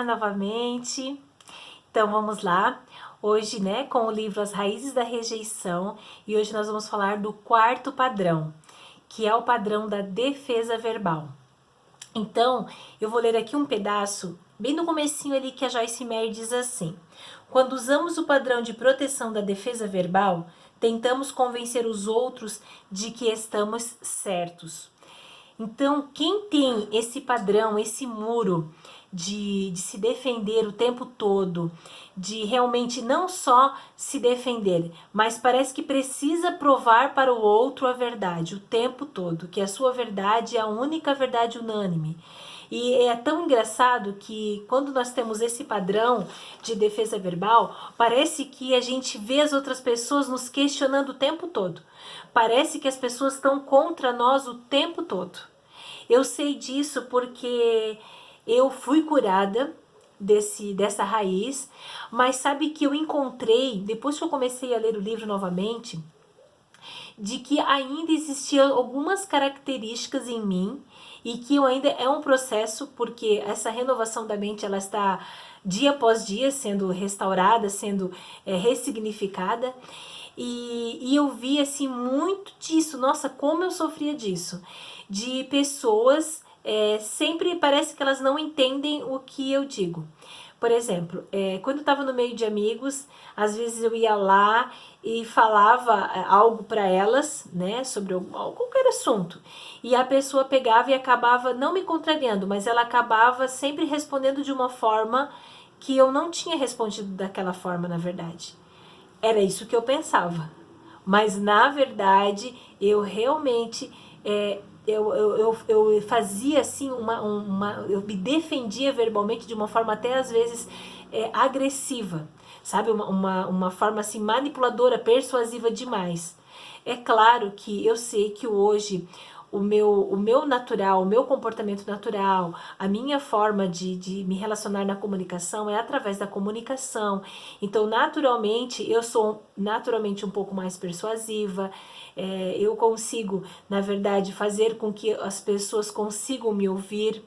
Olá novamente. Então vamos lá. Hoje, né, com o livro As Raízes da Rejeição, e hoje nós vamos falar do quarto padrão, que é o padrão da defesa verbal. Então, eu vou ler aqui um pedaço, bem no comecinho ali, que a Joyce Meyer diz assim: quando usamos o padrão de proteção da defesa verbal, tentamos convencer os outros de que estamos certos. Então, quem tem esse padrão, esse muro de se defender o tempo todo, de realmente não só se defender, mas parece que precisa provar para o outro a verdade o tempo todo, que a sua verdade é a única verdade unânime. E é tão engraçado que quando nós temos esse padrão de defesa verbal, parece que a gente vê as outras pessoas nos questionando o tempo todo. Parece que as pessoas estão contra nós o tempo todo. Eu sei disso porque eu fui curada dessa raiz, mas sabe que eu encontrei, depois que eu comecei a ler o livro novamente, de que ainda existiam algumas características em mim e que eu ainda é um processo, porque essa renovação da mente ela está dia após dia sendo restaurada, sendo ressignificada. E eu vi assim muito disso, nossa, como eu sofria disso, de pessoas sempre parece que elas não entendem o que eu digo. Por exemplo, quando eu estava no meio de amigos, às vezes eu ia lá e falava algo para elas, né, sobre qualquer assunto, e a pessoa pegava e acabava não me contrariando, mas ela acabava sempre respondendo de uma forma que eu não tinha respondido daquela forma, na verdade. Era isso que eu pensava. Mas, na verdade, eu realmente... eu fazia assim eu me defendia verbalmente de uma forma até às vezes agressiva, sabe? Uma forma assim manipuladora, persuasiva demais. É claro que eu sei que hoje o meu natural, o meu comportamento natural, a minha forma de me relacionar na comunicação é através da comunicação. Então, naturalmente, eu sou naturalmente um pouco mais persuasiva, eu consigo, na verdade, fazer com que as pessoas consigam me ouvir,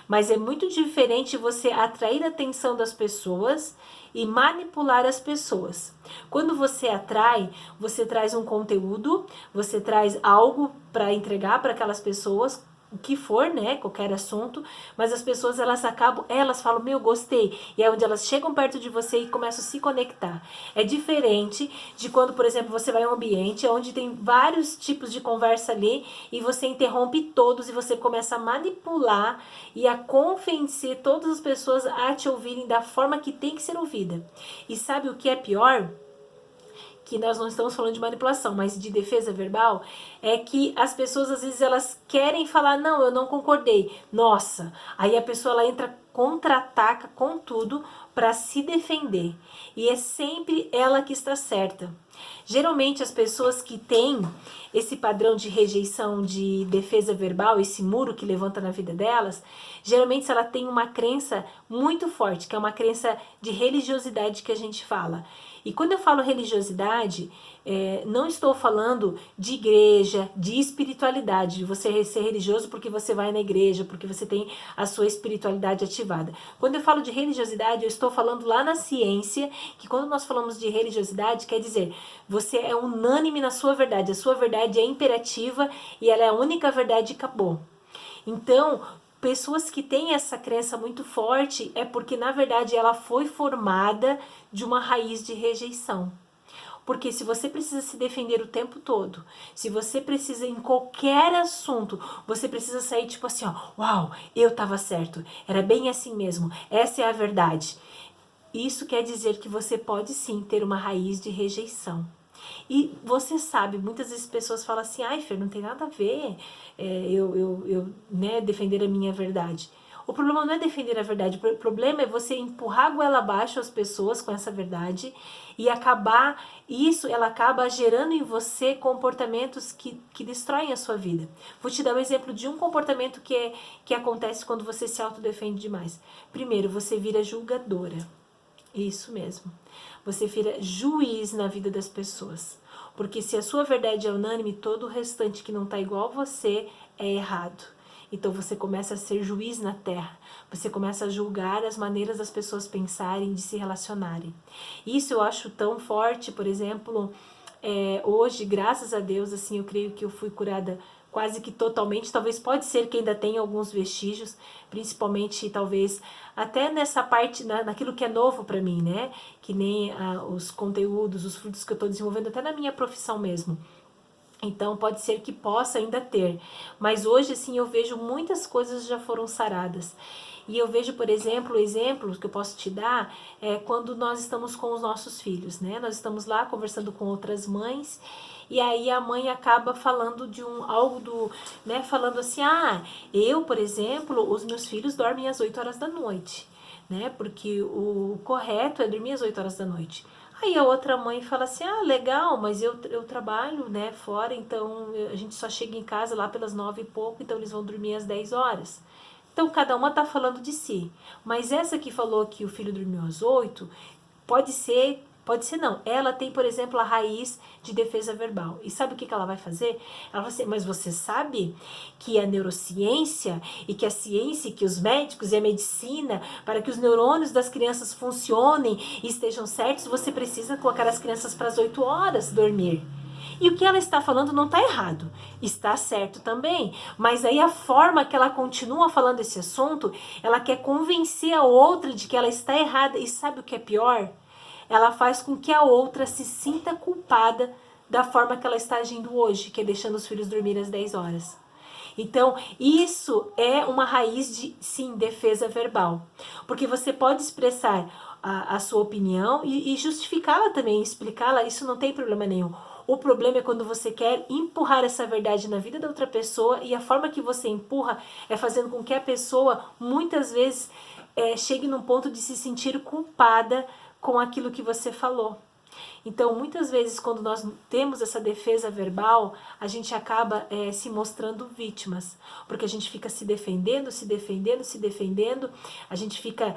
mas é muito diferente você atrair a atenção das pessoas e manipular as pessoas. Quando você atrai, você traz um conteúdo, você traz algo para entregar para aquelas pessoas, o que for, né, qualquer assunto, mas as pessoas elas falam, meu, gostei, e é onde elas chegam perto de você e começam a se conectar. É diferente de quando, por exemplo, você vai a um ambiente onde tem vários tipos de conversa ali e você interrompe todos e você começa a manipular e a convencer todas as pessoas a te ouvirem da forma que tem que ser ouvida. E sabe o que é pior? Que nós não estamos falando de manipulação, mas de defesa verbal, é que as pessoas às vezes elas querem falar, não, eu não concordei. Nossa, aí a pessoa ela entra, contra-ataca com tudo para se defender. E é sempre ela que está certa. Geralmente as pessoas que têm esse padrão de rejeição, de defesa verbal, esse muro que levanta na vida delas, geralmente ela tem uma crença muito forte, que é uma crença de religiosidade que a gente fala. E quando eu falo religiosidade, não estou falando de igreja, de espiritualidade, de você ser religioso porque você vai na igreja, porque você tem a sua espiritualidade ativada. Quando eu falo de religiosidade, eu estou falando lá na ciência, que quando nós falamos de religiosidade, quer dizer, você é unânime na sua verdade, a sua verdade é imperativa e ela é a única verdade e acabou. Então, pessoas que têm essa crença muito forte é porque, na verdade, ela foi formada de uma raiz de rejeição. Porque se você precisa se defender o tempo todo, se você precisa em qualquer assunto, você precisa sair tipo assim, ó, uau, eu tava certo, era bem assim mesmo, essa é a verdade. Isso quer dizer que você pode sim ter uma raiz de rejeição. E você sabe, muitas vezes pessoas falam assim, ai Fer, não tem nada a ver né, defender a minha verdade. O problema não é defender a verdade, o problema é você empurrar a goela abaixo as pessoas com essa verdade e ela acaba gerando em você comportamentos que destroem a sua vida. Vou te dar um exemplo de um comportamento que acontece quando você se autodefende demais. Primeiro, você vira julgadora. Isso mesmo. Você vira juiz na vida das pessoas. Porque se a sua verdade é unânime, todo o restante que não está igual a você é errado. Então você começa a ser juiz na terra. Você começa a julgar as maneiras das pessoas pensarem, de se relacionarem. Isso eu acho tão forte, por exemplo, hoje, graças a Deus, assim, eu creio que eu fui curada quase que totalmente. Talvez pode ser que ainda tenha alguns vestígios, principalmente talvez até nessa parte, naquilo que é novo para mim, né? Que nem os conteúdos, os frutos que eu estou desenvolvendo até na minha profissão mesmo. Então pode ser que possa ainda ter, mas hoje assim eu vejo muitas coisas já foram saradas. E eu vejo, por exemplo, exemplos que eu posso te dar é quando nós estamos com os nossos filhos, né? Nós estamos lá conversando com outras mães e aí a mãe acaba falando de né? Falando assim, eu, por exemplo, os meus filhos dormem às 8 horas da noite, né? Porque o correto é dormir às 8 horas da noite. Aí a outra mãe fala assim, legal, mas eu trabalho, né, fora, então a gente só chega em casa lá pelas 9 e pouco, então eles vão dormir às 10 horas. Então cada uma tá falando de si. Mas essa que falou que o filho dormiu às 8, pode ser não. Ela tem, por exemplo, a raiz de defesa verbal. E sabe o que ela vai fazer? Ela vai dizer, mas você sabe que a neurociência e que a ciência, que os médicos e a medicina, para que os neurônios das crianças funcionem e estejam certos, você precisa colocar as crianças para as 8 horas dormir. E o que ela está falando não está errado, está certo também. Mas aí a forma que ela continua falando esse assunto, ela quer convencer a outra de que ela está errada. E sabe o que é pior? Ela faz com que a outra se sinta culpada da forma que ela está agindo hoje, que é deixando os filhos dormir às 10 horas. Então, isso é uma raiz de, sim, defesa verbal. Porque você pode expressar a sua opinião e justificá-la também, explicá-la, isso não tem problema nenhum. O problema é quando você quer empurrar essa verdade na vida da outra pessoa e a forma que você empurra é fazendo com que a pessoa, muitas vezes, chegue num ponto de se sentir culpada com aquilo que você falou. Então, muitas vezes, quando nós temos essa defesa verbal, a gente acaba se mostrando vítimas, porque a gente fica se defendendo, a gente fica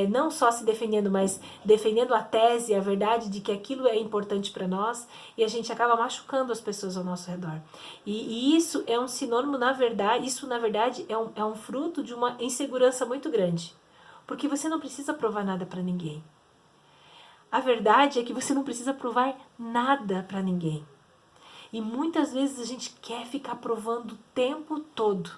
não só se defendendo, mas defendendo a tese, a verdade de que aquilo é importante para nós, e a gente acaba machucando as pessoas ao nosso redor. E isso é um sinônimo, na verdade, é um fruto de uma insegurança muito grande, porque você não precisa provar nada para ninguém. A verdade é que você não precisa provar nada para ninguém. E muitas vezes a gente quer ficar provando o tempo todo.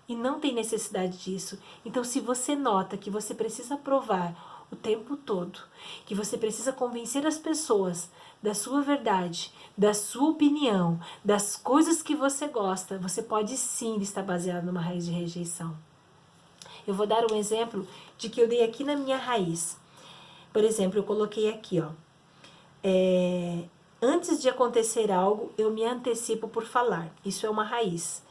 E não tem necessidade disso. Então, se você nota que você precisa provar o tempo todo, que você precisa convencer as pessoas da sua verdade, da sua opinião, das coisas que você gosta, você pode sim estar baseado numa raiz de rejeição. Eu vou dar um exemplo de que eu dei aqui na minha raiz. Por exemplo, eu coloquei aqui, antes de acontecer algo, eu me antecipo por falar. Isso é uma raiz.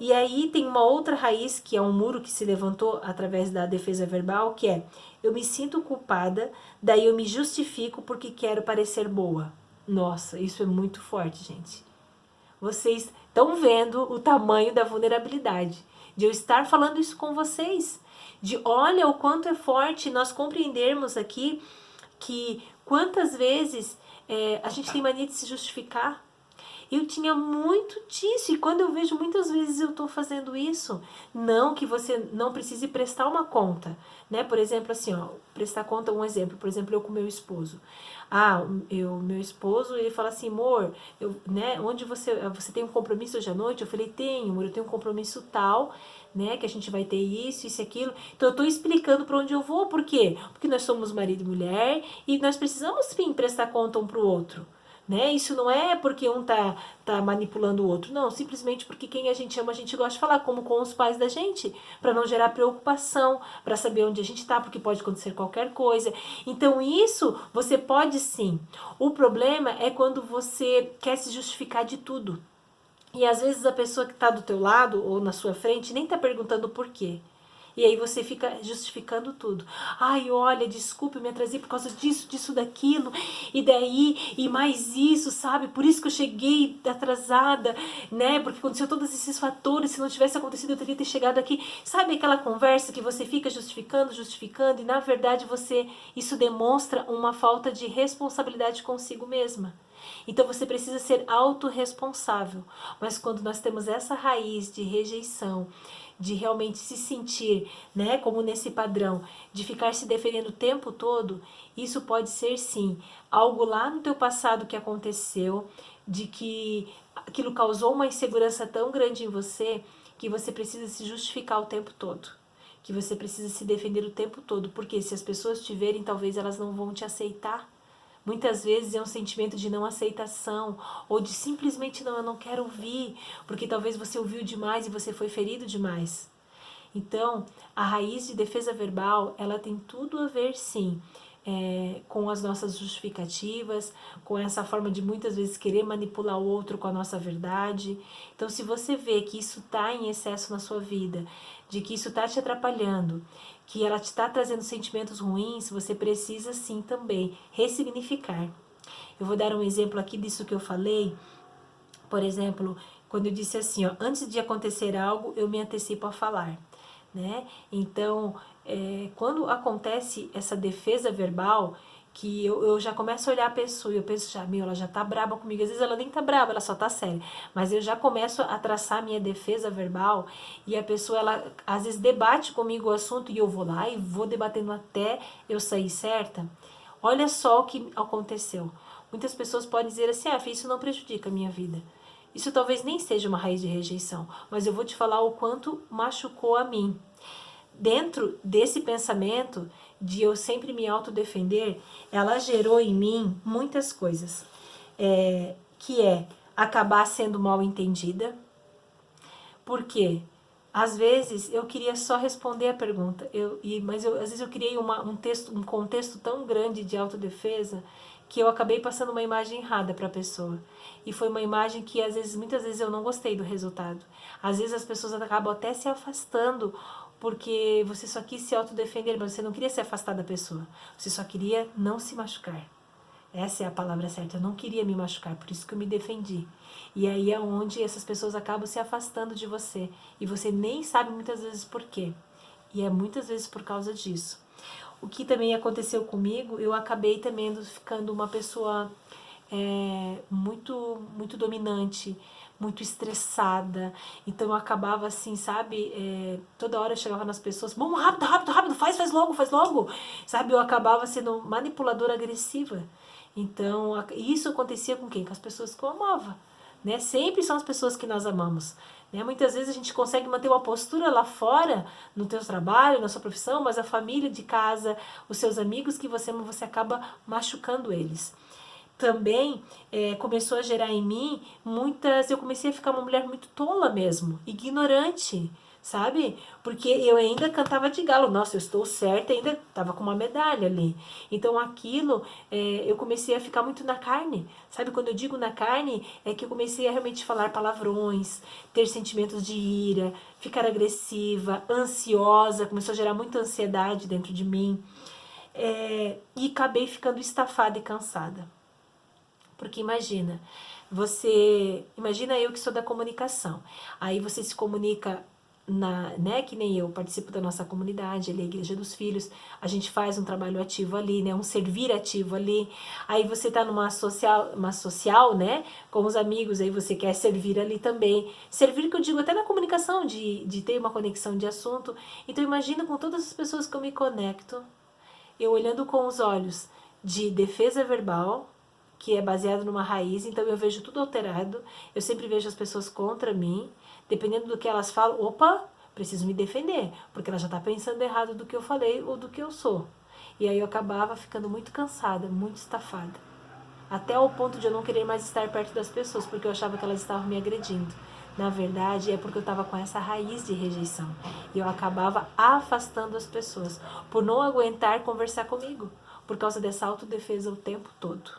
E aí tem uma outra raiz, que é um muro que se levantou através da defesa verbal, que é, eu me sinto culpada, daí eu me justifico porque quero parecer boa. Nossa, isso é muito forte, gente. Vocês estão vendo o tamanho da vulnerabilidade, de eu estar falando isso com vocês. De olha o quanto é forte nós compreendermos aqui que quantas vezes a gente tem mania de se justificar. Eu tinha muito disso, e quando eu vejo muitas vezes eu estou fazendo isso, não que você não precise prestar uma conta, né? Por exemplo, assim, prestar conta, um exemplo, por exemplo, eu com meu esposo. Meu esposo, ele fala assim, amor, né, onde você tem um compromisso hoje à noite? Eu falei, tenho, amor, eu tenho um compromisso tal, né, que a gente vai ter isso e aquilo. Então eu estou explicando para onde eu vou, por quê? Porque nós somos marido e mulher e nós precisamos, sim, prestar conta um para o outro. Né? Isso não é porque um tá manipulando o outro, não, simplesmente porque quem a gente ama, a gente gosta de falar, como com os pais da gente, para não gerar preocupação, para saber onde a gente tá, porque pode acontecer qualquer coisa. Então isso você pode sim. O problema é quando você quer se justificar de tudo. E às vezes a pessoa que está do teu lado ou na sua frente nem tá perguntando por quê. E aí você fica justificando tudo. Ai, olha, desculpe, me atrasei por causa disso, disso, daquilo, e daí, e mais isso, sabe? Por isso que eu cheguei atrasada, né? Porque aconteceu todos esses fatores, se não tivesse acontecido eu teria ter chegado aqui. Sabe aquela conversa que você fica justificando, e na verdade isso demonstra uma falta de responsabilidade consigo mesma. Então você precisa ser autorresponsável. Mas quando nós temos essa raiz de rejeição, de realmente se sentir, né, como nesse padrão, de ficar se defendendo o tempo todo, isso pode ser sim algo lá no teu passado que aconteceu, de que aquilo causou uma insegurança tão grande em você que você precisa se justificar o tempo todo, que você precisa se defender o tempo todo, porque se as pessoas te verem, talvez elas não vão te aceitar. Muitas vezes é um sentimento de não aceitação, ou de simplesmente não, eu não quero ouvir, porque talvez você ouviu demais e você foi ferido demais. Então, a raiz de defesa verbal, ela tem tudo a ver, sim, com as nossas justificativas, com essa forma de muitas vezes querer manipular o outro com a nossa verdade. Então, se você vê que isso está em excesso na sua vida, de que isso está te atrapalhando, que ela te está trazendo sentimentos ruins, você precisa sim também ressignificar. Eu vou dar um exemplo aqui disso que eu falei. Por exemplo, quando eu disse assim, ó, antes de acontecer algo, eu me antecipo a falar, né? Então, quando acontece essa defesa verbal, que eu já começo a olhar a pessoa e eu penso já, ela já tá braba comigo. Às vezes ela nem tá braba, ela só tá séria. Mas eu já começo a traçar minha defesa verbal e a pessoa, ela às vezes debate comigo o assunto e eu vou lá e vou debatendo até eu sair certa. Olha só o que aconteceu. Muitas pessoas podem dizer assim, isso não prejudica a minha vida. Isso talvez nem seja uma raiz de rejeição, mas eu vou te falar o quanto machucou a mim. Dentro desse pensamento de eu sempre me autodefender, ela gerou em mim muitas coisas. Que é acabar sendo mal entendida. Por quê? Às vezes eu queria só responder a pergunta, mas às vezes eu criei um contexto tão grande de autodefesa que eu acabei passando uma imagem errada para a pessoa. E foi uma imagem que muitas vezes eu não gostei do resultado. Às vezes as pessoas acabam até se afastando porque você só quis se autodefender, mas você não queria se afastar da pessoa. Você só queria não se machucar. Essa é a palavra certa. Eu não queria me machucar, por isso que eu me defendi. E aí é onde essas pessoas acabam se afastando de você. E você nem sabe muitas vezes por quê. E é muitas vezes por causa disso. O que também aconteceu comigo, eu acabei também ficando uma pessoa muito dominante, muito estressada. Então eu acabava assim, sabe? Toda hora eu chegava nas pessoas, vamos rápido, rápido, rápido, faz logo, faz logo. Sabe? Eu acabava sendo manipuladora agressiva. Então, isso acontecia com quem? Com as pessoas que eu amava, né? Sempre são as pessoas que nós amamos, né? Muitas vezes a gente consegue manter uma postura lá fora, no teu trabalho, na sua profissão, mas a família de casa, os seus amigos que você ama, você acaba machucando eles. Também começou a gerar em mim eu comecei a ficar uma mulher muito tola mesmo, ignorante, sabe? Porque eu ainda cantava de galo, nossa, eu estou certa, ainda estava com uma medalha ali. Então aquilo, eu comecei a ficar muito na carne, sabe? Quando eu digo na carne, é que eu comecei a realmente falar palavrões, ter sentimentos de ira, ficar agressiva, ansiosa, começou a gerar muita ansiedade dentro de mim, e acabei ficando estafada e cansada. Porque imagina eu que sou da comunicação, aí você se comunica né, que nem eu participo da nossa comunidade, ali é a Igreja dos Filhos, a gente faz um trabalho ativo ali, né, um servir ativo ali, aí você tá uma social, né, com os amigos, aí você quer servir ali também, servir que eu digo até na comunicação, de ter uma conexão de assunto. Então imagina com todas as pessoas que eu me conecto, eu olhando com os olhos de defesa verbal, que é baseado numa raiz, então eu vejo tudo alterado, eu sempre vejo as pessoas contra mim, dependendo do que elas falam, opa, preciso me defender, porque ela já está pensando errado do que eu falei ou do que eu sou. E aí eu acabava ficando muito cansada, muito estafada. Até o ponto de eu não querer mais estar perto das pessoas, porque eu achava que elas estavam me agredindo. Na verdade, é porque eu estava com essa raiz de rejeição. E eu acabava afastando as pessoas, por não aguentar conversar comigo, por causa dessa autodefesa o tempo todo.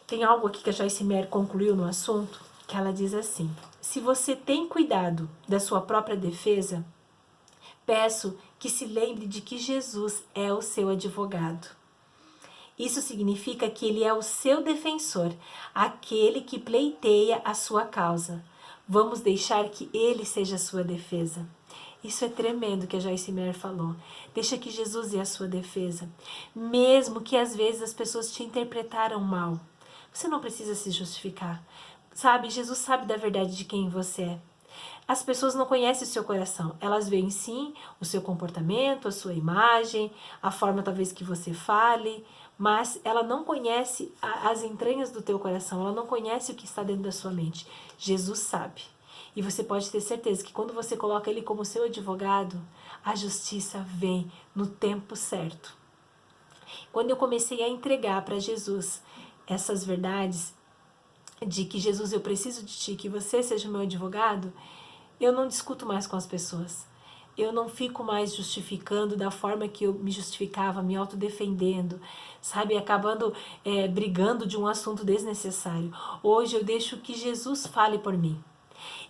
Tem algo aqui que a Joyce Meyer concluiu no assunto, que ela diz assim: se você tem cuidado da sua própria defesa, peço que se lembre de que Jesus é o seu advogado. Isso significa que ele é o seu defensor, aquele que pleiteia a sua causa. Vamos deixar que ele seja a sua defesa. Isso é tremendo que a Joyce Meyer falou. Deixa que Jesus é a sua defesa. Mesmo que às vezes as pessoas te interpretaram mal. Você não precisa se justificar. Sabe, Jesus sabe da verdade de quem você é. As pessoas não conhecem o seu coração. Elas veem sim o seu comportamento, a sua imagem, a forma talvez que você fale, mas ela não conhece as entranhas do teu coração, ela não conhece o que está dentro da sua mente. Jesus sabe. E você pode ter certeza que quando você coloca ele como seu advogado, a justiça vem no tempo certo. Quando eu comecei a entregar para Jesus essas verdades, de que Jesus, eu preciso de ti, que você seja o meu advogado, eu não discuto mais com as pessoas. Eu não fico mais justificando da forma que eu me justificava, me autodefendendo, sabe? Acabando brigando de um assunto desnecessário. Hoje eu deixo que Jesus fale por mim.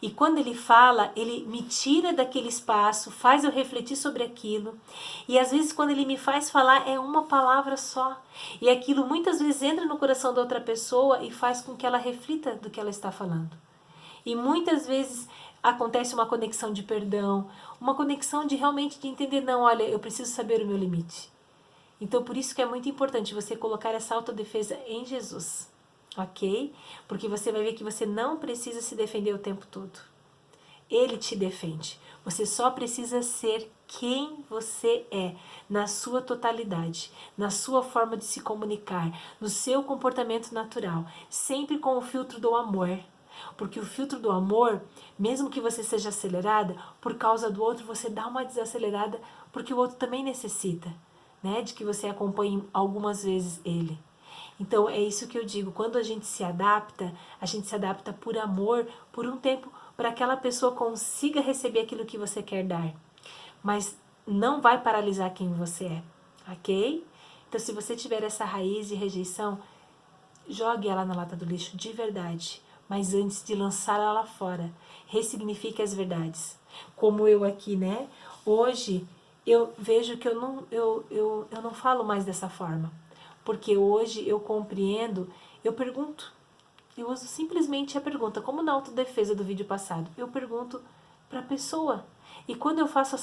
E quando ele fala, ele me tira daquele espaço, faz eu refletir sobre aquilo. E às vezes quando ele me faz falar é uma palavra só. E aquilo muitas vezes entra no coração da outra pessoa e faz com que ela reflita do que ela está falando. E muitas vezes acontece uma conexão de perdão, uma conexão de realmente de entender, não, olha, eu preciso saber o meu limite. Então por isso que é muito importante você colocar essa autodefesa em Jesus. Ok? Porque você vai ver que você não precisa se defender o tempo todo. Ele te defende. Você só precisa ser quem você é, na sua totalidade, na sua forma de se comunicar, no seu comportamento natural, sempre com o filtro do amor. Porque o filtro do amor, mesmo que você seja acelerada, por causa do outro, você dá uma desacelerada, porque o outro também necessita, né, de que você acompanhe algumas vezes ele. Então é isso que eu digo, quando a gente se adapta por amor, por um tempo, para que aquela pessoa consiga receber aquilo que você quer dar. Mas não vai paralisar quem você é, ok? Então se você tiver essa raiz de rejeição, jogue ela na lata do lixo de verdade. Mas antes de lançá-la lá fora, ressignifique as verdades. Como eu aqui, né? Hoje eu vejo que eu não falo mais dessa forma. Porque hoje eu compreendo, eu pergunto. Eu uso simplesmente a pergunta, como na autodefesa do vídeo passado. Eu pergunto para a pessoa. E quando eu faço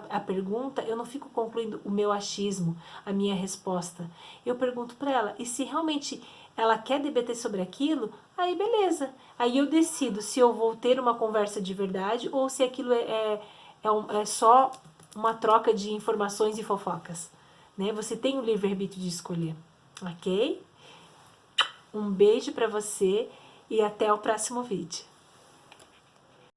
a pergunta, eu não fico concluindo o meu achismo, a minha resposta. Eu pergunto para ela, e se realmente ela quer debater sobre aquilo, aí beleza. Aí eu decido se eu vou ter uma conversa de verdade ou se aquilo é só uma troca de informações e fofocas. Né? Você tem o livre-arbítrio de escolher. Ok? Um beijo para você e até o próximo vídeo.